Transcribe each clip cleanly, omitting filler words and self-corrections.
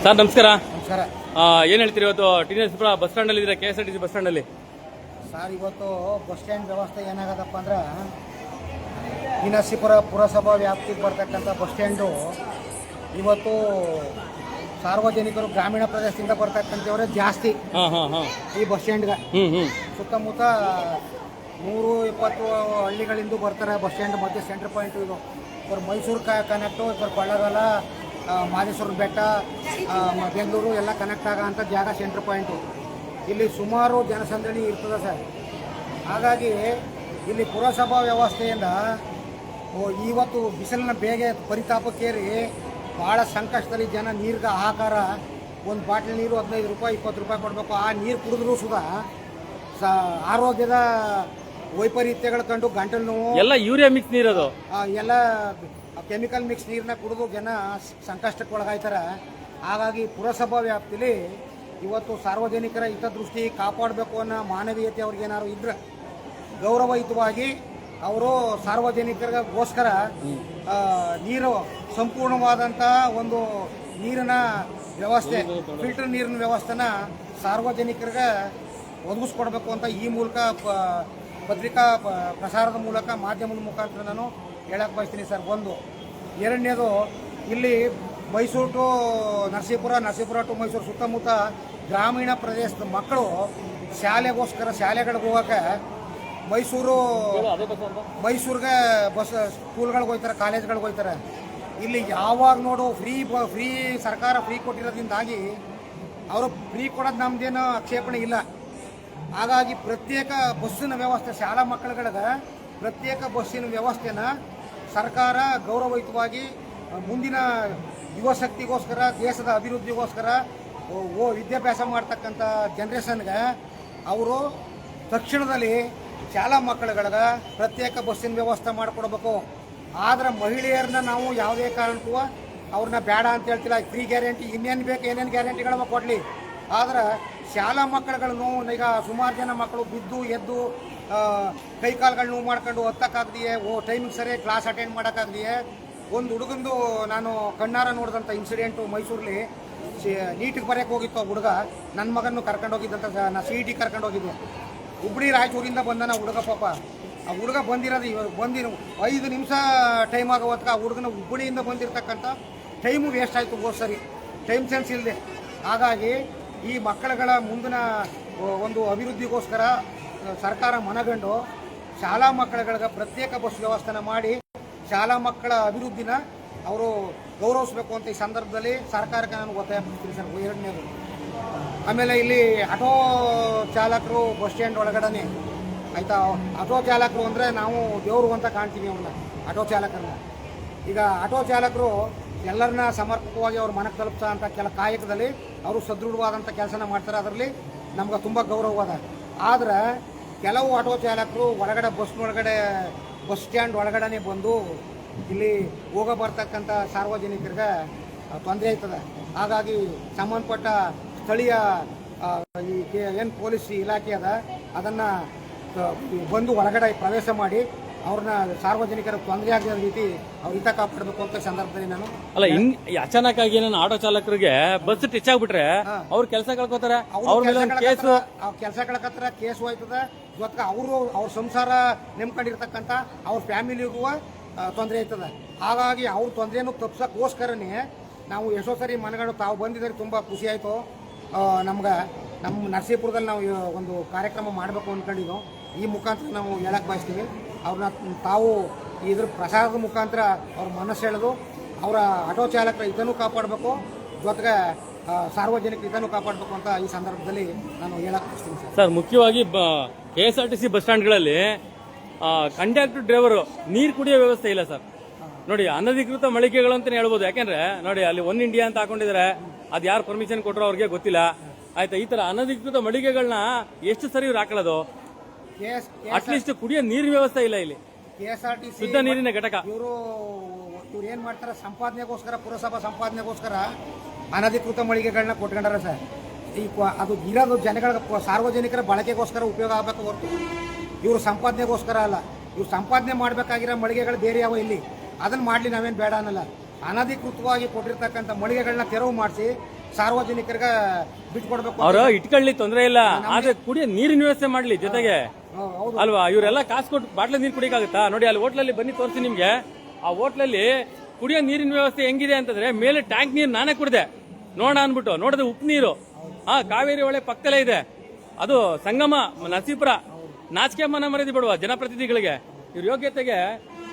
Sir ನಮಸ್ಕಾರ. ನಮಸ್ಕಾರ. ಏನ್ ಹೇಳ್ತೀರಿ ಇವತ್ತು ಟಿನರ್ಸ್ಪುರ ಬಸ್ ಸ್ಟ್ಯಾಂಡ್ ಅಲ್ಲಿ ಇದ್ರೆ KSRTC ಬಸ್ ಸ್ಟ್ಯಾಂಡ್ ಅಲ್ಲಿ? ಸರ್ ಇವತ್ತು ಬಸ್ ಸ್ಟ್ಯಾಂಡ್ ವ್ಯವಸ್ಥೆ ಏನಾಗದಪ್ಪ ಅಂದ್ರೆ ಟಿನರ್ಸಿಪುರ ಪುರಸಭಾ ವ್ಯಾಪ್ತಿಗೆ ಬರ್ತಕ್ಕಂಥ ಬಸ್ ಸ್ಟ್ಯಾಂಡು ಇವತ್ತು ಸಾರ್ವಜನಿಕರು ಗ್ರಾಮೀಣ ಪ್ರದೇಶದಿಂದ ಬರ್ತಕ್ಕಂಥವರೇ ಜಾಸ್ತಿ ಈ ಬಸ್ ಸ್ಟ್ಯಾಂಡ್ಗೆ. ಸುತ್ತಮುತ್ತ 120 ಹಳ್ಳಿಗಳಿಂದ ಬರ್ತಾರೆ ಬಸ್ ಸ್ಟ್ಯಾಂಡ್ ಮಧ್ಯೆ ಸೆಂಟರ್ ಪಾಯಿಂಟ್ ಇದು. ಇವರು ಮೈಸೂರು ಕನೆಕ್ಟು, ಇವರು ಕೊಳ್ಳೇಗಾಲ, ಮಾದೇಶ್ವರ ಬೆಟ್ಟ, ಬೆಂಗಳೂರು ಎಲ್ಲ ಕನೆಕ್ಟ್ ಆಗೋಂಥ ಜಾಗ ಸೆಂಟ್ರ್ ಪಾಯಿಂಟು. ಇಲ್ಲಿ ಸುಮಾರು ಜನಸಂದಣಿ ಇರ್ತದೆ ಸರ್. ಹಾಗಾಗಿ ಇಲ್ಲಿ ಪುರಸಭಾ ವ್ಯವಸ್ಥೆಯಿಂದ ಇವತ್ತು ಬಿಸಿಲಿನ ಬೇಗ ಪರಿತಾಪಕ್ಕೇರಿ ಭಾಳ ಸಂಕಷ್ಟದಲ್ಲಿ ಜನ ನೀರಿಗೆ ಹಾಹಾಕಾರ. ಒಂದು ಬಾಟ್ಲಿ ನೀರು 15 ರೂಪಾಯಿ 20 ರೂಪಾಯಿ ಕೊಡಬೇಕು. ಆ ನೀರು ಕುಡಿದ್ರೂ ಸುಧಾ ಆರೋಗ್ಯದ ವೈಪರೀತ್ಯಗಳು ಕಂಡು ಗಂಟಲು ನೋವು, ಎಲ್ಲ ಯೂರಿಯಾ ಮಿಕ್ಸ್ ನೀರದು, ಎಲ್ಲ ಕೆಮಿಕಲ್ ಮಿಕ್ಸ್ ನೀರನ್ನ ಕುಡಿದು ಜನ ಸಂಕಷ್ಟಕ್ಕೆ ಒಳಗಾಯ್ತಾರೆ. ಹಾಗಾಗಿ ಪುರಸಭಾ ವ್ಯಾಪ್ತಿಲಿ ಇವತ್ತು ಸಾರ್ವಜನಿಕರ ಹಿತದೃಷ್ಟಿ ಕಾಪಾಡಬೇಕು ಅನ್ನೋ ಮಾನವೀಯತೆ ಅವ್ರಿಗೇನಾದ್ರು ಇದ್ರೆ ಗೌರವಯುತವಾಗಿ ಅವರು ಸಾರ್ವಜನಿಕರಿಗೋಸ್ಕರ ನೀರು ಸಂಪೂರ್ಣವಾದಂಥ ಒಂದು ನೀರಿನ ವ್ಯವಸ್ಥೆ, ಫಿಲ್ಟರ್ ನೀರಿನ ವ್ಯವಸ್ಥೆನ ಸಾರ್ವಜನಿಕರಿಗೆ ಒದಗಿಸ್ಕೊಡ್ಬೇಕು ಅಂತ ಈ ಮೂಲಕ ಪತ್ರಿಕಾ ಪ್ರಸಾರದ ಮೂಲಕ ಮಾಧ್ಯಮದ ಮುಖಾಂತರ ನಾನು ಹೇಳಕ್ಕೆ ಬಯಸ್ತೀನಿ ಸರ್. ಒಂದು. ಎರಡನೇದು, ಇಲ್ಲಿ ಮೈಸೂರು ಟು ನರಸೀಪುರ, ನರಸೀಪುರ ಟು ಮೈಸೂರು ಸುತ್ತಮುತ್ತ ಗ್ರಾಮೀಣ ಪ್ರದೇಶದ ಮಕ್ಕಳು ಶಾಲೆಗಳಿಗೆ ಹೋಗೋಕೆ ಮೈಸೂರಿಗೆ ಬಸ್ ಸ್ಕೂಲ್ಗಳಿಗೆ ಹೋಗ್ತಾರೆ, ಕಾಲೇಜ್ಗಳಿಗೆ ಹೋಗ್ತಾರೆ. ಇಲ್ಲಿ ಯಾವಾಗ ನೋಡು ಫ್ರೀ ಸರ್ಕಾರ ಫ್ರೀ ಕೊಟ್ಟಿರೋದ್ರಿಂದಾಗಿ ಅವರು ಫ್ರೀ ಕೊಡೋದು ನಮ್ದೇನು ಆಕ್ಷೇಪಣೆ ಇಲ್ಲ. ಹಾಗಾಗಿ ಪ್ರತ್ಯೇಕ ಬಸ್ಸಿನ ವ್ಯವಸ್ಥೆ, ಶಾಲಾ ಮಕ್ಕಳುಗಳಿಗೆ ಪ್ರತ್ಯೇಕ ಬಸ್ಸಿನ ವ್ಯವಸ್ಥೆನ ಸರ್ಕಾರ ಗೌರವಯುತವಾಗಿ ಮುಂದಿನ ಯುವಶಕ್ತಿಗೋಸ್ಕರ, ದೇಶದ ಅಭಿವೃದ್ಧಿಗೋಸ್ಕರ ವಿದ್ಯಾಭ್ಯಾಸ ಮಾಡ್ತಕ್ಕಂಥ ಜನ್ರೇಷನ್ಗೆ ಅವರು ತಕ್ಷಣದಲ್ಲಿ ಶಾಲಾ ಮಕ್ಕಳುಗಳಿಗೆ ಪ್ರತ್ಯೇಕ ಬಸ್ಸಿನ ವ್ಯವಸ್ಥೆ ಮಾಡಿಕೊಡ್ಬೇಕು. ಆದರೆ ಮಹಿಳೆಯರನ್ನ ನಾವು ಯಾವುದೇ ಕಾರಣಕ್ಕೂ ಅವ್ರನ್ನ ಬೇಡ ಅಂತ ಹೇಳ್ತಿಲ್ಲ. ಫ್ರೀ ಗ್ಯಾರಂಟಿ ಇನ್ನೇನು ಬೇಕು, ಏನೇನು ಗ್ಯಾರಂಟಿಗಳನ್ನ ಕೊಡಲಿ. ಆದರೆ ಶಾಲಾ ಮಕ್ಕಳುಗಳ ನೋವು, ಈಗ ಸುಮಾರು ಜನ ಮಕ್ಕಳು ಬಿದ್ದು ಎದ್ದು ಕೈಕಾಲುಗಳು ನೋವು ಮಾಡ್ಕೊಂಡು ಹತ್ತಕ್ಕಾಗ್ದಿಯೇ, ಟೈಮಿಗೆ ಸರಿಯಾಗಿ ಕ್ಲಾಸ್ ಅಟೆಂಡ್ ಮಾಡೋಕ್ಕಾಗ್ದಿಯೇ. ಒಂದು ಹುಡುಗಂದು ನಾನು ಕಣ್ಣಾರ ನೋಡಿದಂಥ ಇನ್ಸಿಡೆಂಟು ಮೈಸೂರಲ್ಲಿ. ನೀಟಿಗೆ ಬರೋಕ್ಕೆ ಹೋಗಿತ್ತು ಹುಡುಗ, ನನ್ನ ಮಗನ್ನು ಕರ್ಕೊಂಡು ಹೋಗಿದ್ದಂತ. ನಾನು CET ಕರ್ಕೊಂಡು ಹೋಗಿದ್ದೆ. ಹುಬ್ಬಳ್ಳಿ ರಾಯಚೂರಿಂದ ಬಂದನ ಹುಡುಗ. ಪಾಪ ಆ ಹುಡುಗ ಬಂದಿರೋದು 5 ನಿಮಿಷ ಟೈಮ್ ಆಗೋ ಹೊತ್ತಿಗೆ ಆ ಹುಡುಗನ ಹುಬ್ಬಳ್ಳಿಯಿಂದ ಬಂದಿರತಕ್ಕಂಥ ಟೈಮು ವೇಸ್ಟ್ ಆಯಿತು. ಸರಿ, ಟೈಮ್ ಸೆನ್ಸ್ ಇಲ್ಲದೆ. ಹಾಗಾಗಿ ಈ ಮಕ್ಕಳುಗಳ ಮುಂದಿನ ಒಂದು ಅಭಿವೃದ್ಧಿಗೋಸ್ಕರ ಸರ್ಕಾರ ಮನಗಂಡು ಶಾಲಾ ಮಕ್ಕಳುಗಳಿಗೆ ಪ್ರತ್ಯೇಕ ಬಸ್ ವ್ಯವಸ್ಥೆನ ಮಾಡಿ ಶಾಲಾ ಮಕ್ಕಳ ಅಭಿವೃದ್ಧಿನ ಅವರು ಗೌರವಿಸಬೇಕು ಅಂತ ಈ ಸಂದರ್ಭದಲ್ಲಿ ಸರ್ಕಾರಕ್ಕೆ ನಾನು ಒತ್ತಾಯ ಮಾಡ್ತೀನಿ ಸರ್. ಎರಡನೇದು, ಆಮೇಲೆ ಇಲ್ಲಿ ಆಟೋ ಚಾಲಕರು ಬಸ್ ಸ್ಟ್ಯಾಂಡ್ ಒಳಗಡೆ ಆಯಿತಾ, ಆಟೋ ಚಾಲಕರು ಅಂದರೆ ನಾವು ದೇವರು ಅಂತ ಕಾಣ್ತೀವಿ ಅವ್ರನ್ನ, ಆಟೋ ಚಾಲಕರನ್ನ. ಈಗ ಆಟೋ ಚಾಲಕರು ಎಲ್ಲರನ್ನ ಸಮರ್ಪಕವಾಗಿ ಅವ್ರ ಮನೆಗೆ ತಲುಪ್ಸೋ ಅಂತ ಕಾಯಕದಲ್ಲಿ ಅವರು ಸದೃಢವಾದಂಥ ಕೆಲಸನ ಮಾಡ್ತಾರೆ. ಅದರಲ್ಲಿ ನಮ್ಗೆ ತುಂಬ ಗೌರವವಾದ. ಆದರೆ ಕೆಲವು ಆಟೋ ಚಾಲಕರು ಒಳಗಡೆ ಬಸ್ ಸ್ಟ್ಯಾಂಡ್ ಒಳಗಡೆ ಬಂದು ಇಲ್ಲಿ ಹೋಗೋ ಬರ್ತಕ್ಕಂಥ ಸಾರ್ವಜನಿಕರಿಗೆ ತೊಂದರೆ ಆಯ್ತದೆ. ಹಾಗಾಗಿ ಸಂಬಂಧಪಟ್ಟ ಸ್ಥಳೀಯ ಏನು ಪೊಲೀಸ್ ಇಲಾಖೆ ಅದ ಅದನ್ನು ಬಂದು ಒಳಗಡೆ ಪ್ರವೇಶ ಮಾಡಿ ಅವ್ರನ್ನ ಸಾರ್ವಜನಿಕರ ತೊಂದರೆ ಆಗದ ರೀತಿ ಅವ್ರ ಹಿತ ಕಾಪಾಡಬೇಕು ಅಂತ ಸಂದರ್ಭದಲ್ಲಿ ನಾನು ಅಚಾನಕ್ ಆಗಿ ನಾನು ಆಟೋ ಚಾಲಕರಿಗೆ ಬಸ್ ಟಚ್ ಆಗ್ಬಿಟ್ರೆ ಅವ್ರ ಕೆಲಸ ಕಳ್ಕೊತಾರೆ, ಕೆಲಸ ಕಳ್ಕೊತಾರೆ, ಕೇಸು ಹೋಯ್ತದೆ. ಜೊತೆಗೆ ಅವ್ರ ಸಂಸಾರ ನೆಮ್ಕೊಂಡಿರ್ತಕ್ಕಂಥ ಅವ್ರ ಫ್ಯಾಮಿಲಿಗೂ ತೊಂದರೆ ಆಯ್ತದೆ. ಹಾಗಾಗಿ ಅವ್ರ ತೊಂದರೆನೂ ತಪ್ಸೋಕ್ಕೋಸ್ಕರನೇ ನಾವು ಎಷ್ಟೋ ಸರಿ ಮನೆಗಳು ತಾವು ಬಂದಿದ್ದಾರೆ, ತುಂಬ ಖುಷಿ ಆಯಿತು. ನಮ್ಮ ನರಸೀಪುರದಲ್ಲಿ ನಾವು ಒಂದು ಕಾರ್ಯಕ್ರಮ ಮಾಡಬೇಕು ಅಂದ್ಕೊಂಡಿದ್ದು. ಈ ಮುಖಾಂತರ ನಾವು ಹೇಳಕ್ಕೆ ಬಯಸ್ತೀವಿ. ಅವ್ರನ್ನ ತಾವು ಇದ್ರ ಪ್ರಸಾರದ ಮುಖಾಂತರ ಅವ್ರ ಮನಸ್ಸು ಎಳೆದು ಅವರ ಆಟೋ ಚಾಲಕರ ಇದನ್ನು ಕಾಪಾಡಬೇಕು, ಜೊತೆಗೆ ಸಾರ್ವಜನಿಕ ಇದನ್ನು ಕಾಪಾಡಬೇಕು ಅಂತ ಈ ಸಂದರ್ಭದಲ್ಲಿ ನಾನು ಹೇಳಕ್ಕೆ ಬಯಸ್ತೀನಿ ಸರ್. ಮುಖ್ಯವಾಗಿ KSRTC ಬಸ್ ಸ್ಟ್ಯಾಂಡ್ಗಳಲ್ಲಿ ಕಂಡಕ್ಟರ್ ಡ್ರೈವರು ನೀರು ಕುಡಿಯೋ ವ್ಯವಸ್ಥೆ ಇಲ್ಲ ಸರ್. ನೋಡಿ, ಅನಧಿಕೃತ ಮಳಿಗೆಗಳು ಅಂತಾನೆ ಹೇಳ್ಬೋದು. ಯಾಕೆಂದ್ರೆ ನೋಡಿ, ಅಲ್ಲಿ ಒನ್ ಇಂಡಿಯಾ ಅಂತ ಹಾಕೊಂಡಿದ್ದಾರೆ. ಅದು ಯಾರು ಪರ್ಮಿಷನ್ ಕೊಟ್ಟರು ಅವ್ರಿಗೆ ಗೊತ್ತಿಲ್ಲ. ಆಯ್ತಾ, ಈ ತರ ಅನಧಿಕೃತ ಮಳಿಗೆಗಳನ್ನ ಎಷ್ಟು ಸರಿ ಇವ್ರು ಹಾಕೊಳ್ಳೋದು? ಅಟ್ಲೀಸ್ಟ್ ಕುಡಿಯೋ ನೀರಿನ ವ್ಯವಸ್ಥೆ ಇಲ್ಲ ಇಲ್ಲಿ. KSRTC ಶುದ್ಧ ನೀರಿನ ಘಟಕ. ಇವರು ಏನ್ ಮಾಡ್ತಾರೆ, ಸಂಪಾದನೆಗೋಸ್ಕರ, ಪುರಸಭಾ ಸಂಪಾದನೆಗೋಸ್ಕರ ಅನಧಿಕೃತ ಮಳಿಗೆಗಳನ್ನ ಕೊಟ್ಕೊಂಡಾರ ಸರ್. ಅದು ಇರೋದು ಜನಗಳ ಸಾರ್ವಜನಿಕರ ಬಳಕೆಗೋಸ್ಕರ ಉಪಯೋಗ ಆಗಬೇಕು ಹೊರತು ಇವರು ಸಂಪಾದನೆಗೋಸ್ಕರ ಅಲ್ಲ. ಇವ್ರು ಸಂಪಾದನೆ ಮಾಡಬೇಕಾಗಿರೋ ಮಳಿಗೆಗಳು ಬೇರೆ ಯಾವ ಇಲ್ಲಿ, ಅದನ್ನು ಮಾಡಲಿ, ನಾವೇನು ಬೇಡ ಅನ್ನಲ್ಲ. ಅನಧಿಕೃತವಾಗಿ ಕೊಟ್ಟಿರ್ತಕ್ಕಂಥ ಮಳಿಗೆಗಳನ್ನ ತೆರವು ಮಾಡಿಸಿ ಸಾರ್ವಜನಿಕರಿಗೆ ಬಿಟ್ಕೊಡ್ಬೇಕು. ಅವ್ರು ಇಟ್ಕೊಳ್ಳಿ ತೊಂದರೆ ಇಲ್ಲ, ಆದ್ರೆ ಕುಡಿಯೋ ನೀರಿನ ವ್ಯವಸ್ಥೆ ಮಾಡ್ಲಿ ಜೊತೆಗೆ ಹೌದು. ಅಲ್ವಾ. ಇವರೆಲ್ಲ ಕಾಸು ಕೊಟ್ಟು ಬಾಟ್ಲ ನೀರು ಕುಡಿಯಕ್ಕಾಗತ್ತಾ? ನೋಡಿ ಅಲ್ಲಿ ಹೋಟ್ಲಲ್ಲಿ ಬನ್ನಿ ತೋರಿಸಿ ನಿಮ್ಗೆ. ಆ ಹೋಟ್ಲಲ್ಲಿ ಕುಡಿಯೋ ನೀರಿನ ವ್ಯವಸ್ಥೆ ಹೆಂಗಿದೆ ಅಂತಂದ್ರೆ ಮೇಲೆ ಟ್ಯಾಂಕ್ ನೀರು ನಾನೇ ಕುಡ್ದೆ ನೋಡೋಣ ಅನ್ಬಿಟ್ಟು ನೋಡಿದ್ರೆ ಉಪ್ಪು ನೀರು. ಕಾವೇರಿ ಹೊಳೆ ಪಕ್ಕದಲ್ಲೇ ಇದೆ, ಅದು ಸಂಗಮ ನರಸೀಪುರ. ನಾಚಿಕೆ ಮನ ಮರ್ಯಾದೆ ಬಿಡುವ ಜನಪ್ರತಿನಿಧಿಗಳಿಗೆ. ಇವ್ರ ಯೋಗ್ಯತೆಗೆ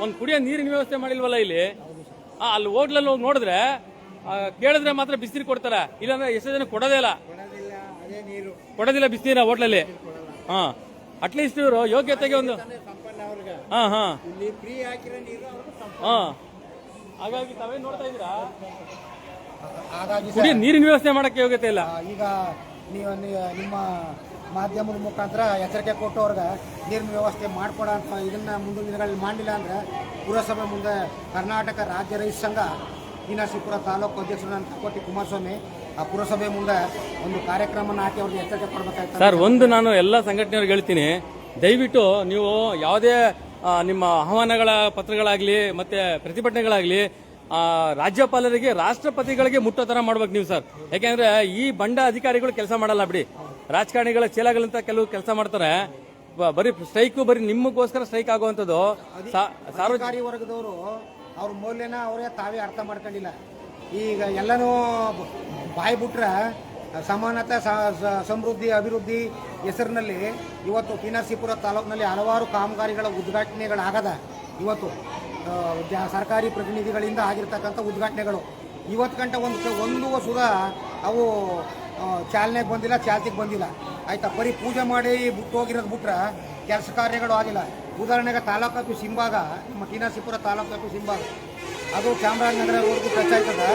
ಒಂದು ಕುಡಿಯೋ ನೀರಿನ ವ್ಯವಸ್ಥೆ ಮಾಡಿಲ್ವಲ್ಲ ಇಲ್ಲಿ. ಅಲ್ಲಿ ಹೋಟ್ಲಲ್ಲಿ ಹೋಗಿ ನೋಡಿದ್ರೆ ಕೇಳಿದ್ರೆ ಮಾತ್ರ ಬಿಸಿನೀರು ಕೊಡ್ತಾರ, ಇಲ್ಲಾಂದ್ರೆ ಎಷ್ಟೋ ಜನ ಕೊಡೋದೇ ಇಲ್ಲ, ಕೊಡೋದಿಲ್ಲ ಬಿಸಿನೀರ ಹೋಟ್ಲಲ್ಲಿ. ಹಾ ಅಟ್ಲೀಸ್ಟ್ ಇವರು ಯೋಗ್ಯತೆಗೆ ಒಂದು ಹಾ ಹಾ ಹಾ ಹಾಗಾಗಿ ತಾವೇ ನೋಡ್ತಾ ಇದ್ದೀರಾ, ಹಾಗಾಗಿ ಕುಡಿಯೋ ನೀರಿನ ವ್ಯವಸ್ಥೆ ಮಾಡಕ್ಕೆ ಯೋಗ್ಯತೆ ಇಲ್ಲ. ಈಗ ನೀವು ನಿಮ್ಮ ಮಾಧ್ಯಮದ ಮುಖಾಂತರ ಎಚ್ಚರಿಕೆ ಕೊಟ್ಟು ಅವ್ರಿಗೆ ನೀರಿನ ವ್ಯವಸ್ಥೆ ಮಾಡ್ಕೊಡ ಅಂತ ಇದನ್ನ ಮುಂದಿನ ದಿನಗಳಲ್ಲಿ ಮಾಡಲಿಲ್ಲ ಅಂದ್ರೆ ಪುರಸಭೆ ಮುಂದೆ ಕರ್ನಾಟಕ ರಾಜ್ಯ ರೈತ ಸಂಘ ಶ್ರೀನಿವಾಸಪುರ ತಾಲೂಕು ಅಧ್ಯಕ್ಷರನ್ನ ಕೋಟಿ ಕುಮಾರಸ್ವಾಮಿ ಆ ಪುರಸಭೆ ಮುಂದೆ ಒಂದು ಕಾರ್ಯಕ್ರಮನ ಹಾಕಿ ಅವ್ರಿಗೆ ಎಚ್ಚರಿಕೆ ಕೊಡಬೇಕಾಗ್ತದೆ. ಸರ್, ಒಂದು ನಾನು ಎಲ್ಲ ಸಂಘಟನೆಯವ್ರಿಗೆ ಹೇಳ್ತೀನಿ, ದಯವಿಟ್ಟು ನೀವು ಯಾವುದೇ ನಿಮ್ಮ ಆಹ್ವಾನಗಳ ಪತ್ರಗಳಾಗ್ಲಿ ಮತ್ತೆ ಪ್ರತಿಭಟನೆಗಳಾಗ್ಲಿ ರಾಜ್ಯಪಾಲರಿಗೆ ರಾಷ್ಟ್ರಪತಿಗಳಿಗೆ ಮುಟ್ಟೋ ತರ ಮಾಡ್ಬೇಕು ನೀವು ಸರ್. ಯಾಕೆಂದ್ರೆ ಈ ಬಂಡ ಅಧಿಕಾರಿಗಳು ಕೆಲಸ ಮಾಡಲ್ಲ ಬಿಡಿ, ರಾಜಕಾರಣಿಗಳ ಚೇಲಾಗಳಂತ ಕೆಲವು ಕೆಲಸ ಮಾಡ್ತಾರೆ. ಬರೀ ಸ್ಟ್ರೈಕ್ ಬರೀ ನಿಮಗೋಸ್ಕರ ಸ್ಟ್ರೈಕ್ ಆಗುವಂಥದ್ದು. ಸರ್ಕಾರಿ ವರ್ಗದವರು ಅವ್ರ ಮೌಲ್ಯನ ಅವರೇ ತಾವೇ ಅರ್ಥ ಮಾಡ್ಕೊಂಡಿಲ್ಲ. ಈಗ ಎಲ್ಲನೂ ಬಾಯಿ ಬಿಟ್ರೆ ಸಮಾನತೆ ಸಮೃದ್ಧಿ ಅಭಿವೃದ್ಧಿ ಹೆಸರಿನಲ್ಲಿ ಇವತ್ತು ಶ್ರೀನಿವಾಸಪುರ ತಾಲೂಕಿನಲ್ಲಿ ಹಲವಾರು ಕಾಮಗಾರಿಗಳ ಉದ್ಘಾಟನೆಗಳಾಗದ. ಇವತ್ತು ಸರ್ಕಾರಿ ಪ್ರತಿನಿಧಿಗಳಿಂದ ಆಗಿರ್ತಕ್ಕಂಥ ಉದ್ಘಾಟನೆಗಳು ಇವತ್ತು ಗಂಟೆ ಒಂದು ಸುಧಾ ಅವು ಚಾಲನೆಗೆ ಬಂದಿಲ್ಲ, ಚಾಲ್ತಿಗೆ ಬಂದಿಲ್ಲ. ಆಯ್ತಾ, ಬರೀ ಪೂಜೆ ಮಾಡಿ ಬಿಟ್ಟು ಹೋಗಿರೋದು ಬಿಟ್ರೆ ಕೆಲಸ ಕಾರ್ಯಗಳು ಆಗಿಲ್ಲ. ಉದಾಹರಣೆಗೆ ತಾಲೂಕು ಆಫೀಸ್ ಹಿಂಭಾಗ, ನಮ್ಮ ಶ್ರೀನಿವಾಸಪುರ ತಾಲೂಕು ಆಫೀಸ್ ಹಿಂಭಾಗ ಅದು ಚಾಮರಾಜನಗರವರೆಗೂ ಟಚ್ ಆಯ್ತದ.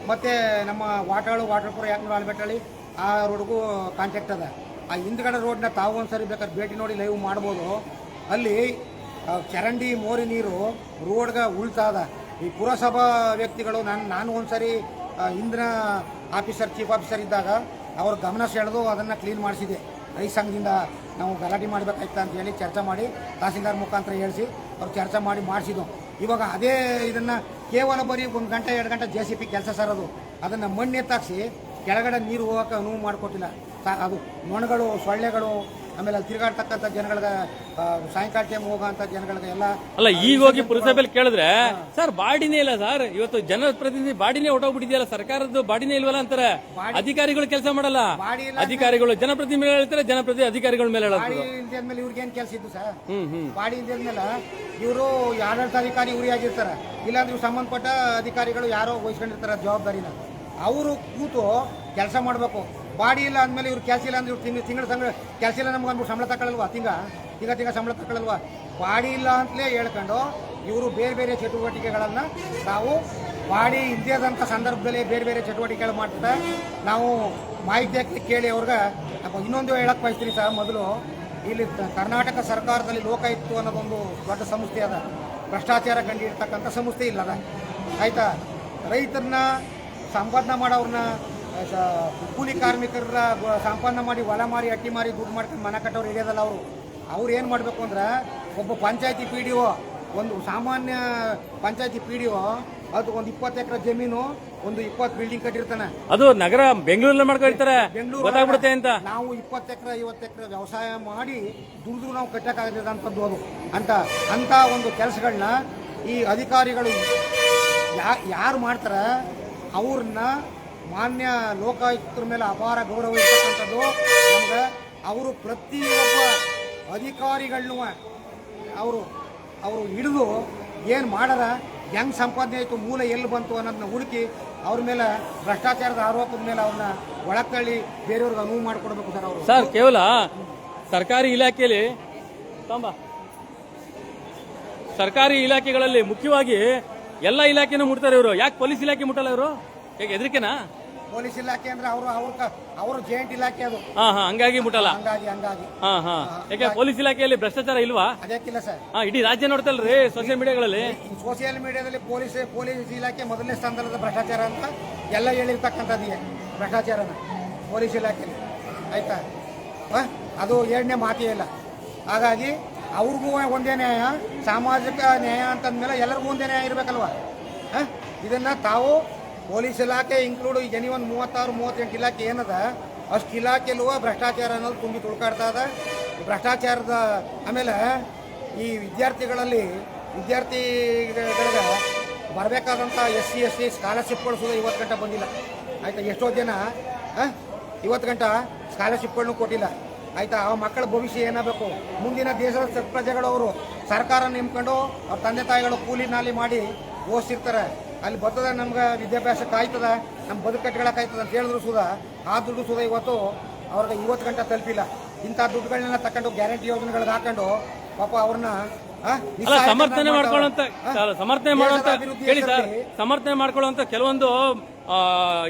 ಮತ್ತು ನಮ್ಮ ವಾಟರ್ಪುರ ಯಾಕಂದ್ರೆ ಆಲ್ಬೆಟ್ಟಳ್ಳಿ ಆ ರೋಡ್ಗೂ ಕಾಂಟ್ಯಾಕ್ಟ್ ಅದ. ಆ ಹಿಂದ್ಗಡೆ ರೋಡ್ನ ತಾವು ಒಂದ್ಸರಿ ಬೇಕಾದ್ರೆ ಭೇಟಿ ನೋಡಿ ಲೈವ್ ಮಾಡ್ಬೋದು. ಅಲ್ಲಿ ಚರಂಡಿ ಮೋರಿ ನೀರು ರೋಡ್ಗೆ ಉಳ್ತಾದ. ಈ ಪುರಸಭಾ ವ್ಯಕ್ತಿಗಳು ನಾನು ಒಂದ್ಸರಿ ಇಂದಿನ ಚೀಫ್ ಆಫೀಸರ್ ಇದ್ದಾಗ ಅವ್ರ ಗಮನ ಸೆಳೆದು ಅದನ್ನು ಕ್ಲೀನ್ ಮಾಡಿಸಿದೆ. ರೈತ ಸಂಘದಿಂದ ನಾವು ಗಲಾಟೆ ಮಾಡಬೇಕಾಯ್ತಾ ಅಂತ ಹೇಳಿ ಚರ್ಚೆ ಮಾಡಿ ತಹಸೀಲ್ದಾರ್ ಮುಖಾಂತರ ಹೇಳಿಸಿ ಅವ್ರು ಚರ್ಚೆ ಮಾಡಿ ಮಾಡಿಸಿದ್ದು. ಇವಾಗ ಅದೇ ಇದನ್ನು ಕೇವಲ ಬರೀ 1 ಗಂಟೆ 2 ಗಂಟೆ JCP ಕೆಲಸ ಸರ್. ಅದನ್ನು ಮಣ್ಣು ಎತ್ತಾಕ್ಸಿ ಕೆಳಗಡೆ ನೀರು ಹೋಗೋಕೆ ಅನುವು ಮಾಡಿಕೊಟ್ಟಿಲ್ಲ. ಅದು ನೊಣಗಳು, ಸೊಳ್ಳೆಗಳು, ಆಮೇಲೆ ಅಲ್ಲಿ ತಿರುಗಾಡ್ತಕ್ಕಂಥ ಜನಗಳಿಗೆ ಸಾಯಂಕಾಲ ಟೈಮ್ ಹೋಗೋಂಥ ಜನಗಳಿಗೆ ಎಲ್ಲ ಅಲ್ಲ. ಈಗ ಹೋಗಿ ಪುರಸಭೆಯಲ್ಲಿ ಕೇಳಿದ್ರೆ ಸರ್ ಬಾಡಿನೇ ಇಲ್ಲ ಸರ್, ಇವತ್ತು ಜನಪ್ರತಿನಿಧಿ ಬಾಡಿನೇ ಹೊಟ್ಟೋಗ್ಬಿಟ್ಟಿದೆಯಲ್ಲ, ಸರ್ಕಾರದ ಬಾಡಿನೇ ಇಲ್ವಲ್ಲ ಅಂತಾರೆ. ಅಧಿಕಾರಿಗಳು ಕೆಲಸ ಮಾಡಲ್ಲ, ಅಧಿಕಾರಿಗಳು ಜನಪ್ರತಿನಿಧಿಗಳು ಹೇಳ್ತಾರೆ, ಜನಪ್ರತಿನಿಧಿ ಅಧಿಕಾರಿಗಳ ಮೇಲೆ ಹೇಳೋದು. ಬಾಡಿ ಇಲ್ದೇದ್ಮೇಲೆ ಇವ್ರಿಗೆ ಏನ್ ಕೆಲಸ ಇದ್ದು ಸರ್? ಬಾಡಿ ಇಲ್ದೇದ್ಮೇಲೆ ಇವರು ಆಡಳಿತಾಧಿಕಾರಿ ಇವರೇ ಆಗಿರ್ತಾರೆ, ಇಲ್ಲಾಂದ್ರೆ ಇವ್ರು ಸಂಬಂಧಪಟ್ಟ ಅಧಿಕಾರಿಗಳು ಯಾರೋ ವಹಿಸ್ಕೊಂಡಿರ್ತಾರೆ ಜವಾಬ್ದಾರಿನ. ಅವರು ಕೂತು ಕೆಲಸ ಮಾಡಬೇಕು. ಬಾಡಿ ಇಲ್ಲ ಅಂದಮೇಲೆ ಇವ್ರು ಕೆಲಸ ಇಲ್ಲ ಅಂದ್ರೆ ಇವ್ರು ತಿಂಗಳ ಕೆಲಸ ಇಲ್ಲ ನಮ್ಗೆ ಅಂದ್ಬಿಟ್ಟು ಸಂಬಳ ತಗೊಳ್ಳಲ್ವಾ? ತಿಂಗ ಸಂಬಳ ತಗೊಳ್ಳಲ್ವಾ? ಬಾಡಿ ಇಲ್ಲ ಅಂತಲೇ ಹೇಳ್ಕೊಂಡು ಇವರು ಬೇರೆ ಬೇರೆ ಚಟುವಟಿಕೆಗಳನ್ನು ನಾವು ಬಾಡಿ ಇಲ್ಲದಂಥ ಸಂದರ್ಭದಲ್ಲಿ ಬೇರೆ ಬೇರೆ ಚಟುವಟಿಕೆಗಳು ಮಾಡ್ತಾರೆ. ನಾವು ಮಾಹಿತಿ ಕೇಳಿ ಅವ್ರಿಗೆ ಇನ್ನೊಂದು ಹೇಳಕ್ಕೆ ಬಯಸ್ತೀನಿ ಸರ್. ಮೊದಲು ಇಲ್ಲಿ ಕರ್ನಾಟಕ ಸರ್ಕಾರದಲ್ಲಿ ಲೋಕಾಯುಕ್ತ ಅನ್ನೋದೊಂದು ದೊಡ್ಡ ಸಂಸ್ಥೆ ಅದ, ಭ್ರಷ್ಟಾಚಾರ ಕಂಡಿರ್ತಕ್ಕಂಥ ಸಂಸ್ಥೆ ಇಲ್ಲದ. ಆಯಿತಾ, ರೈತರನ್ನ ಸಂಪಾದನೆ ಮಾಡೋರನ್ನ, ಕೂಲಿ ಕಾರ್ಮಿಕರ ಸಂಪಾದನೆ ಮಾಡಿ ಹೊಲ ಮಾರಿ ಅಟ್ಟಿ ಮಾರಿ ದುಡ್ಡು ಮಾಡ್ಕೊಂಡು ಮನೆ ಕಟ್ಟೋರು ಹಿಡಿಯೋದಲ್ಲ. ಅವ್ರು ಏನು ಮಾಡಬೇಕು ಅಂದ್ರೆ, ಒಬ್ಬ ಪಂಚಾಯತಿ PDO, ಒಂದು ಸಾಮಾನ್ಯ ಪಂಚಾಯತಿ PDO ಅದು ಒಂದು 20 ಎಕರೆ ಜಮೀನು, ಒಂದು 20 ಬಿಲ್ಡಿಂಗ್ ಕಟ್ಟಿರ್ತಾನೆ. ಅದು ನಗರ ಬೆಂಗಳೂರಲ್ಲಿ ಮಾಡ್ಕೊಂಡಿರ್ತಾರೆ, ಗೊತ್ತಾಗ್ಬಿಡುತ್ತೆ ಅಂತ. ನಾವು 20 ಎಕರೆ 50 ಎಕರೆ ವ್ಯವಸಾಯ ಮಾಡಿ ದುಡಿದ್ರು ನಾವು ಕಟ್ಟಕ್ಕಾಗದಂಥದ್ದು ಅದು ಅಂತ ಒಂದು ಕೆಲಸಗಳನ್ನ ಈ ಅಧಿಕಾರಿಗಳು ಯಾರು ಮಾಡ್ತಾರೆ ಅವ್ರನ್ನ ಮಾನ್ಯ ಲೋಕಾಯುಕ್ತರ ಮೇಲೆ ಅಪಾರ ಗೌರವ ಇರ್ತಕ್ಕಂಥದ್ದು ನಮ್ಗೆ. ಅವರು ಪ್ರತಿಯೊಬ್ಬ ಅಧಿಕಾರಿಗಳನ್ನೂ ಅವರು ಹಿಡಿದು ಏನು ಮಾಡಾರ, ಹೆಂಗೆ ಸಂಪಾದನೆ ಆಯಿತು, ಮೂಲ ಎಲ್ಲಿ ಬಂತು ಅನ್ನೋದನ್ನ ಹುಡುಕಿ ಅವ್ರ ಮೇಲೆ ಭ್ರಷ್ಟಾಚಾರದ ಆರೋಪದ ಮೇಲೆ ಅವ್ರನ್ನ ಒಳತಳ್ಳಿ ಬೇರೆಯವ್ರಿಗೆ ಅನುವು ಮಾಡಿಕೊಡ್ಬೇಕು ಸರ್. ಅವರು ಸರ್ ಕೇವಲ ಸರ್ಕಾರಿ ಇಲಾಖೆಯಲ್ಲಿ ಸರ್ಕಾರಿ ಇಲಾಖೆಗಳಲ್ಲಿ ಮುಖ್ಯವಾಗಿ ಎಲ್ಲ ಇಲಾಖೆನೂ ಮುಟ್ತಾರೆ ಇವರು. ಯಾಕೆ ಪೊಲೀಸ್ ಇಲಾಖೆ ಮುಟ್ಟಲ್ಲ ಇವರು? ಹೇಗೆ ಹೆದರಿಕೆನಾ? ಪೊಲೀಸ್ ಇಲಾಖೆ ಅಂದ್ರೆ ಅವರು ಜಾಯಿಂಟ್ ಇಲಾಖೆ ಅದು. ಹಂಗಾಗಿ ಮುಟ್ಟಲ್ಲ. ಹಂಗಾಗಿ ಯಾಕೆ ಪೊಲೀಸ್ ಇಲಾಖೆಯಲ್ಲಿ ಭ್ರಷ್ಟಾಚಾರ ಇಲ್ವಾ? ಅದಕ್ಕಿಲ್ಲ ಸರ್. ಇಡೀ ರಾಜ್ಯ ನೋಡ್ತಲ್ರಿ ಸೋಷಿಯಲ್ ಮೀಡಿಯಾಗಳಲ್ಲಿ. ಸೋಷಿಯಲ್ ಮೀಡಿಯಾದಲ್ಲಿ ಪೊಲೀಸ್ ಇಲಾಖೆ ಮೊದಲನೇ ಸ್ಥಾನದಲ್ಲದ ಭ್ರಷ್ಟಾಚಾರ ಅಂತ ಎಲ್ಲ ಹೇಳಿರ್ತಕ್ಕಂಥದ್ದಿದೆ. ಭ್ರಷ್ಟಾಚಾರನ ಪೊಲೀಸ್ ಇಲಾಖೆಯಲ್ಲಿ, ಆಯ್ತಾ, ಅದು ಎರಡನೇ ಮಾತೇ ಇಲ್ಲ. ಹಾಗಾಗಿ ಅವ್ರಿಗೂ ಒಂದೇ ನ್ಯಾಯ, ಸಾಮಾಜಿಕ ನ್ಯಾಯ ಅಂತಂದ್ಮೇಲೆ ಎಲ್ಲರಿಗೂ ಒಂದೇ ನ್ಯಾಯ ಇರಬೇಕಲ್ವ? ಇದನ್ನ ತಾವು ಪೊಲೀಸ್ ಇಲಾಖೆ ಇನ್ಕ್ಲೂಡ್ ಈಗ ಒಂದು 36-38 ಇಲಾಖೆ ಏನದ ಅಷ್ಟು ಇಲಾಖೆಯಲ್ಲೂ ಭ್ರಷ್ಟಾಚಾರ ಅನ್ನೋದು ತುಂಬಿ ತುಳ್ಕಾಡ್ತಾ ಇದೆ. ಭ್ರಷ್ಟಾಚಾರದ ಆಮೇಲೆ ಈ ವಿದ್ಯಾರ್ಥಿಗಳಿಗೆ ಬರಬೇಕಾದಂಥ SC/ST ಸ್ಕಾಲರ್ಶಿಪ್ಗಳು ಸುದ ಇವತ್ತು ಗಂಟೆ ಬಂದಿಲ್ಲ. ಆಯಿತಾ, ಎಷ್ಟೋ ಜನ ಇವತ್ತು ಗಂಟೆ ಸ್ಕಾಲರ್ಶಿಪ್ಗಳನ್ನು ಕೊಟ್ಟಿಲ್ಲ. ಆಯಿತಾ, ಆ ಮಕ್ಕಳ ಭವಿಷ್ಯ ಏನಾಗಬೇಕು? ಮುಂದಿನ ದೇಶದ ಪ್ರಜೆಗಳು ಅವರು ಸರ್ಕಾರ ನೇಮ್ಕೊಂಡು ಅವ್ರ ತಂದೆ ತಾಯಿಗಳು ಕೂಲಿ ನಾಲಿ ಮಾಡಿ ಓದಿಸಿರ್ತಾರೆ. ಅಲ್ಲಿ ಬರ್ತದ ನಮ್ಗೆ ವಿದ್ಯಾಭ್ಯಾಸಕ್ಕೆ ಆಯ್ತದ, ನಮ್ಮ ಬದುಕಟ್ಟುಗಳಕ್ಕೆ ಆಯ್ತದ ಅಂತ ಹೇಳಿದ್ರು ಸುದ ಆ ದುಡ್ಡು ಸುದ ಇವತ್ತು ಅವ್ರಿಗೆ ಇವತ್ತು ಗಂಟೆ ತಲುಪಿಲ್ಲ. ಇಂಥ ದುಡ್ಡುಗಳನ್ನೆಲ್ಲ ತಗೊಂಡು ಗ್ಯಾರಂಟಿ ಯೋಜನೆಗಳಿಗೆ ಹಾಕೊಂಡು ಪಾಪ ಅವ್ರನ್ನ ಸಮರ್ಥನೆ ಮಾಡ್ಕೊಳ್ಳುವಂತ ಕೇಳಿ ಸರ್, ಸಮರ್ಥನೆ ಮಾಡ್ಕೊಳ್ಳುವಂತ ಕೆಲವೊಂದು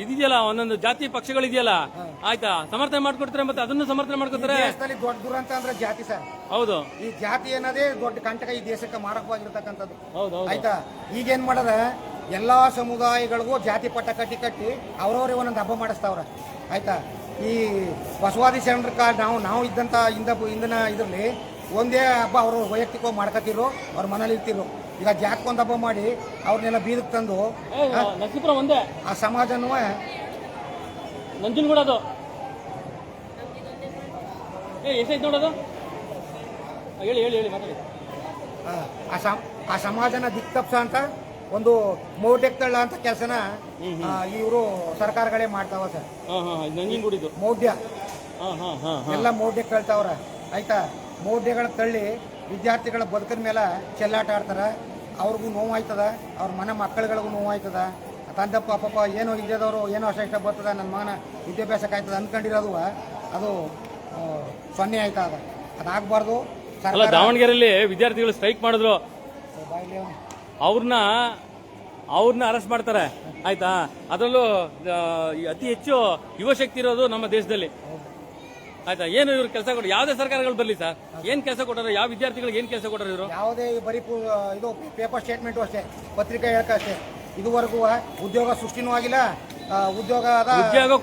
ಇದೆಯಲ್ಲ, ಒಂದೊಂದು ಜಾತಿ ಪಕ್ಷಗಳಿದೆಯಲ್ಲ, ಆಯ್ತಾ, ಸಮರ್ಥನೆ ಮಾಡ್ಕೊಡ್ತಾರೆ ಮತ್ತೆ ಅದನ್ನು ಸಮರ್ಥನೆ ಮಾಡ್ಕೊತಾರೆ. ದೇಶದಲ್ಲಿ ದೊಡ್ಡ ದುರಂತ ಅಂದ್ರೆ ಜಾತಿ ಸರ್. ಹೌದು, ಈ ಜಾತಿ ಅನ್ನೋದೇ ದೊಡ್ಡ ಕಂಟಕ ಈ ದೇಶಕ್ಕೆ ಮಾರಕವಾಗಿರ್ತಕ್ಕಂಥದ್ದು. ಹೌದು, ಆಯ್ತಾ, ಈಗೇನ್ ಮಾಡದ ಎಲ್ಲಾ ಸಮುದಾಯಗಳಿಗೂ ಜಾತಿ ಪಟ್ಟ ಕಟ್ಟಿ ಅವ್ರವ್ರೇ ಒಂದೊಂದು ಹಬ್ಬ ಮಾಡಿಸ್ತಾವ್ರ. ಆಯ್ತಾ, ಈ ಬಸವಾದಿ ಶರಣರ ನಾವು ಇದ್ದಂತ ಇಂದಿನ ಇದರಲ್ಲಿ ಒಂದೇ ಹಬ್ಬ ಅವರು ವೈಯಕ್ತಿಕವಾಗಿ ಮಾಡ್ಕೊತಿರು, ಅವ್ರ ಮನೇಲಿ ಇರ್ತಿರು. ಈಗ ಜಾತ್ಕೊಂದು ಹಬ್ಬ ಮಾಡಿ ಅವ್ರನ್ನೆಲ್ಲ ಬೀದಕ್ಕೆ ತಂದು ನರಸೀಪುರ ಒಂದೇ ಆ ಸಮಾಜನೂ ನಂಜನಗೂಡ ಅದು ಎಷ್ಟೈತೆ ನೋಡೋದು, ಹೇಳಿ ಹೇಳಿ ಹೇಳಿ ಮಾತಾಡಿ. ಆ ಸಮಾಜನ ದಿಕ್ ತಪ್ಸ ಅಂತ ಒಂದು ಮೌಢ್ಯಕ್ತಳ್ಳ ಅಂತ ಕೆಲಸನ ಇವರು ಸರ್ಕಾರಗಳೇ ಮಾಡ್ತಾವ ಸರ್. ನಂಜನಗೂಡಿದ್ದು ಮೌಢ್ಯ ಎಲ್ಲ ಮೌಢ್ಯಕ್ಕೆ ತಳ್ತಾವ್ರ. ಆಯ್ತಾ, ಮೌಢ್ಯಗಳ ತಳ್ಳಿ ವಿದ್ಯಾರ್ಥಿಗಳ ಬದುಕಿನ ಮೇಲೆ ಚೆಲ್ಲಾಟ ಆಡ್ತಾರೆ. ಅವ್ರಿಗೂ ನೋವಾಯ್ತದ, ಅವ್ರ ಮನೆ ಮಕ್ಕಳುಗಳಿಗೂ ನೋವಾಯ್ತದ. ತಂದೆ ಪಾಪ ಏನೋ ಇದ್ದದವರು ಏನೋ ಅಷ್ಟ ಬರ್ತದ, ನನ್ನ ಮಗನ ವಿದ್ಯಾಭ್ಯಾಸಕ್ಕೆ ಆಯ್ತದ ಅಂದ್ಕೊಂಡಿರೋದು ಅದು ಸೊನ್ನೆ ಆಯ್ತಾ. ಅದಾಗಬಾರ್ದು. ದಾವಣಗೆರೆಯಲ್ಲಿ ವಿದ್ಯಾರ್ಥಿಗಳು ಸ್ಟ್ರೈಕ್ ಮಾಡಿದ್ರು, ಅವ್ರನ್ನ ಅರೆಸ್ಟ್ ಮಾಡ್ತಾರೆ. ಆಯ್ತಾ, ಅದರಲ್ಲೂ ಅತಿ ಹೆಚ್ಚು ಯುವಶಕ್ತಿ ಇರೋದು ನಮ್ಮ ದೇಶದಲ್ಲಿ. ಆಯ್ತಾ, ಏನು ಇವ್ರು ಕೆಲಸ ಕೊಟ್ಟು ಯಾವುದೇ ಸರ್ಕಾರಗಳು ಬರಲಿ ಸರ್, ಏನ್ ಕೆಲಸ ಕೊಟ್ಟಾರ? ಯಾವ ವಿದ್ಯಾರ್ಥಿಗಳಿಗೆ ಏನ್ ಕೆಲಸ ಕೊಟ್ಟಾರ ಇವರು? ಯಾವುದೇ ಬರೀ ಇದು ಪೇಪರ್ ಸ್ಟೇಟ್ಮೆಂಟು ಅಷ್ಟೇ, ಪತ್ರಿಕೆ ಹೇಳಕ ಅಷ್ಟೇ. ಇದುವರೆಗೂ ಉದ್ಯೋಗ ಸೃಷ್ಟಿನೂ ಆಗಿಲ್ಲ. ಉದ್ಯೋಗ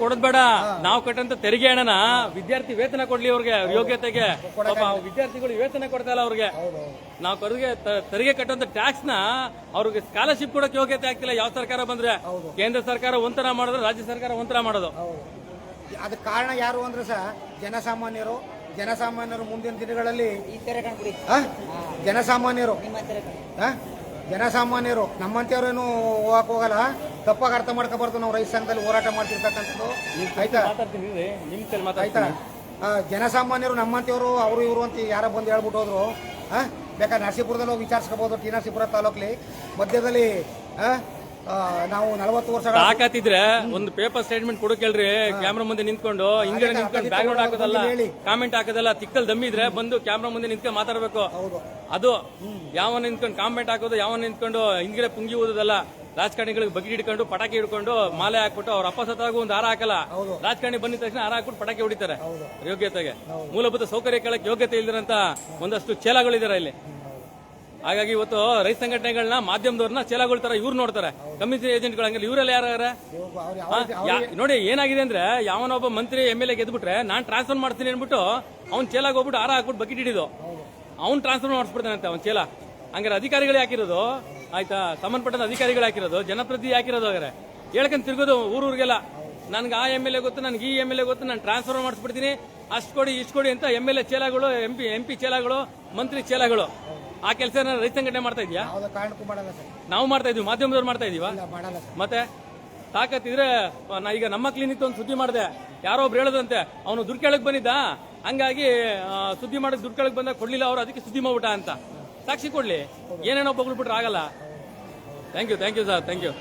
ಕೊಡೋದ್ ಬೇಡ, ನಾವು ಕಟ್ಟಂತ ತೆರಿಗೆ ಹಣನ ವಿದ್ಯಾರ್ಥಿ ವೇತನ ಕೊಡ್ಲಿ ಅವ್ರಿಗೆ ಯೋಗ್ಯತೆಗೆ. ವಿದ್ಯಾರ್ಥಿಗಳು ವೇತನ ಕೊಡ್ತಾ ಇಲ್ಲ ಅವ್ರಿಗೆ. ನಾವು ತೆರಿಗೆ ಕಟ್ಟಂತ ಟ್ಯಾಕ್ಸ್ ನ ಅವ್ರಿಗೆ ಸ್ಕಾಲರ್ಶಿಪ್ ಕೊಡೋಕೆ ಯೋಗ್ಯತೆ ಆಗ್ತಿಲ್ಲ. ಯಾವ ಸರ್ಕಾರ ಬಂದ್ರೆ ಕೇಂದ್ರ ಸರ್ಕಾರ ಒಂಥರ ಮಾಡೋದು, ರಾಜ್ಯ ಸರ್ಕಾರ ಒಂಥರ ಮಾಡೋದು. ಅದಕ್ಕೆ ಕಾರಣ ಯಾರು ಅಂದ್ರೆ ಸಹ ಜನಸಾಮಾನ್ಯರು ಮುಂದಿನ ದಿನಗಳಲ್ಲಿ ಜನಸಾಮಾನ್ಯರು ನಮ್ಮಂತವ್ರೇನು ಹೋಗಕ್ ಹೋಗಲ್ಲ. ತಪ್ಪಾಗಿ ಅರ್ಥ ಮಾಡ್ಕೋಬಾರ್ದು. ನಾವು ರೈತ ಸಂಘದಲ್ಲಿ ಹೋರಾಟ ಮಾಡ್ತಿರ್ತಕ್ಕಂಥದ್ದು. ಆಯ್ತಾ, ಆಯ್ತಾ, ಜನಸಾಮಾನ್ಯರು ನಮ್ಮಂತವ್ರು ಅವರು ಇವರು ಅಂತ ಯಾರ ಬಂದು ಹೇಳ್ಬಿಟ್ಟು ಹೋದ್ರು. ಬೇಕಾದ್ರೆ ನರಸೀಪುರದಲ್ಲಿ ಹೋಗಿ ವಿಚಾರಿಸ್ಕೋಬಹುದು. ಟಿ ನರಸೀಪುರ ತಾಲೂಕಲ್ಲಿ ಮಧ್ಯದಲ್ಲಿ ನಾವು 40 ವರ್ಷ ಹಾಕತ್ತಿದ್ರೆ ಒಂದು ಪೇಪರ್ ಸ್ಟೇಟ್ಮೆಂಟ್ ಕೊಡೋ ಕೇಳ್ರಿ. ಕ್ಯಾಮ್ರಾ ಮುಂದೆ ನಿಂತ್ಕೊಂಡು ಹಿಂಗಡೆ ನಿಂತ್ಕೊಂಡು ಬ್ಯಾಕ್ಗ್ರೌಂಡ್ ಹಾಕೋದಲ್ಲ, ಕಾಮೆಂಟ್ ಹಾಕೋದಲ್ಲ. ತಿಕ್ಕಲ್ ದಮ್ಮಿದ್ರೆ ಬಂದು ಕ್ಯಾಮ್ರಾ ಮುಂದೆ ನಿಂತ್ಕೊಂಡು ಮಾತಾಡ್ಬೇಕು. ಅದು ಯಾವನ್ನ ನಿಂತ್ಕೊಂಡು ಕಾಮೆಂಟ್ ಹಾಕೋದು, ಯಾವನ್ನ ನಿಂತ್ಕೊಂಡು ಹಿಂಗಡೆ ಪುಂಗಿ ಓದೋದಲ್ಲ. ರಾಜಕಾರಣಿಗಳಿಗೆ ಬಗೆ ಹಿಡ್ಕೊಂಡು ಪಟಾಕಿ ಹಿಡ್ಕೊಂಡು ಮಾಲೆ ಹಾಕ್ಬಿಟ್ಟು ಅವ್ರ ಅಪ್ಪ ಸತ್ತಾಗೂ ಒಂದು ಹಾರ ಹಾಕಲ್ಲ. ರಾಜಕಾರಣಿ ಬಂದಿದ ತಕ್ಷಣ ಹಾರ ಹಾಕ್ಬಿಟ್ಟು ಪಟಾಕಿ ಹೊಡಿತಾರೆ. ಯೋಗ್ಯತೆಗೆ ಮೂಲಭೂತ ಸೌಕರ್ಯ ಕೇಳಕ್ಕೆ ಯೋಗ್ಯತೆ ಇಲ್ದಿರಂತ ಒಂದಷ್ಟು ಚೇಲಾಗಳಿದ್ದಾರೆ ಇಲ್ಲಿ. ಹಾಗಾಗಿ ಇವತ್ತು ರೈತ ಸಂಘಟನೆಗಳನ್ನ ಮಾಧ್ಯಮದವ್ರನ್ನ ಚೇಲಾಗಳ ತರ ಇವ್ರು ನೋಡ್ತಾರೆ. ಕಮ್ಯುನಿಟಿ ಏಜೆಂಟ್ಗಳು ಹಂಗಿಲ್ಲ. ಇವರೆಲ್ಲ ಯಾರ ನೋಡಿ ಏನಾಗಿದೆ ಅಂದ್ರೆ, ಯಾವನೊಬ್ಬ ಮಂತ್ರಿ MLA ಗೆದ್ಬಿಟ್ರೆ ನಾನ್ ಟ್ರಾನ್ಸ್ಫರ್ ಮಾಡ್ತೀನಿ ಅನ್ಬಿಟ್ಟು ಅವ್ನ್ ಚೇಲಾಗ ಹೋಗ್ಬಿಟ್ಟು ಹಾರ ಹಾಕ್ಬಿಟ್ಟು ಬಕೆಟ್ ಹಿಡಿದು ಅವ್ನ್ ಟ್ರಾನ್ಸ್ಫರ್ ಮಾಡಿಸ್ಬಿಡ್ತಾನಂತೆ ಅವ್ನ್ ಚೇಲ. ಹಂಗಾರೆ ಅಧಿಕಾರಿಗಳು ಹಾಕಿರೋದು, ಆಯ್ತಾ, ಸಂಬಂಧಪಟ್ಟ ಅಧಿಕಾರಿಗಳು ಹಾಕಿರೋದು, ಜನಪ್ರತಿನಿಧಿ ಹಾಕಿರೋದು. ಹಾಗಾರೆ ಹೇಳ್ಕೊಂಡ್ ತಿರ್ಗೋದು ಊರೂರಿಗೆಲ್ಲ. ನನ್ಗೆ ಆ MLA ಗೊತ್ತು, ನನ್ಗೆ ಈ MLA ಗೊತ್ತು, ನಾನು ಟ್ರಾನ್ಸ್ಫರ್ ಮಾಡಿಸ್ಬಿಡ್ತೀನಿ, ಅಷ್ಟು ಕೊಡಿ ಇಷ್ಟು ಕೊಡಿ ಅಂತ MLA ಚೇಲಾಗಳು, MP ಚೇಲಾಗಳು, ಮಂತ್ರಿ ಚೇಲಾಗಳು. ಆ ಕೆಲಸ ರೈತ ಸಂಘಟನೆ ಮಾಡ್ತಾ ಇದೆಯಾ? ನಾವು ಮಾಡ್ತಾ ಇದೀವಿ, ಮಾಧ್ಯಮದವ್ರು ಮಾಡ್ತಾ ಇದೀವ. ಮತ್ತೆ ತಾಕತ್ತಿದ್ರೆ ಈಗ ನಮ್ಮ ಕ್ಲಿನಿಕ್ ಒಂದು ಸುದ್ದಿ ಮಾಡಿದೆ. ಯಾರೋ ಒಬ್ರು ಹೇಳದಂತೆ ಅವನು ದುಡ್ಡು ಕೇಳಕ್ ಬಂದಿದ್ದ, ಹಂಗಾಗಿ ಸುದ್ದಿ ಮಾಡಕ್ ದುಡ್ಡು ಕೇಳಕ್ ಬಂದಾಗ ಕೊಡ್ಲಿಲ್ಲ ಅವ್ರು, ಅದಕ್ಕೆ ಸುದ್ದಿ ಮಾಡ್ಬಿಟ್ಟ ಅಂತ ಸಾಕ್ಷಿ ಕೊಡ್ಲಿ. ಏನೇನೋ ಬಗ್ಬಿಟ್ರೆ ಆಗಲ್ಲ. Thank you sir, thank you.